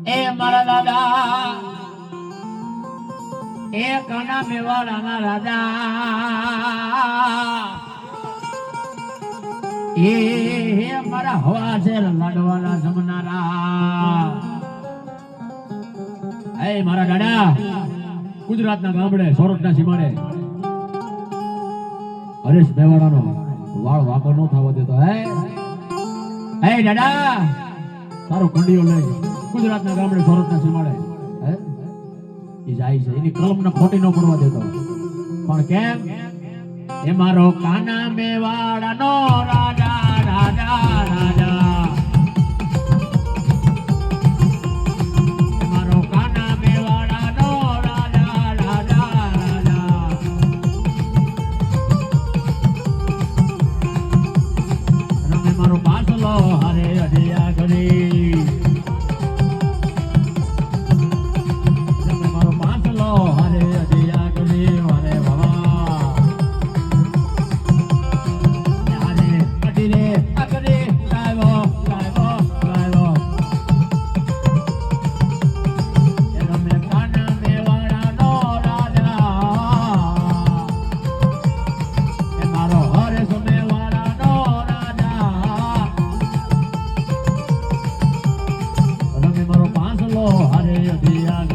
એ મારા દાદા એ કાના મેવાડાના રાજા એ મારા હવા છે લાડવાના જમનારા એ મારા દાદા ગુજરાતના ગામડે સોરઠના સીમાડે હરેશ મેવાડાનો વાળ વાકો ન થવા દેતો હે દાદા તારો કંડીઓ લઈ ગુજરાતના ગામડે સોરઠના સીમાડે એ જાય છે એની કલમને ખોટી ન પડવા દેતો પણ કેમ એ મારો કાના મેવાડાનો રાજા રાજા રાજા મારો કાના મેવાડાનો રાજા રાજા રાજા રમે મારો પાસલો હરે અઢિયા ઘડી હરે અધિયા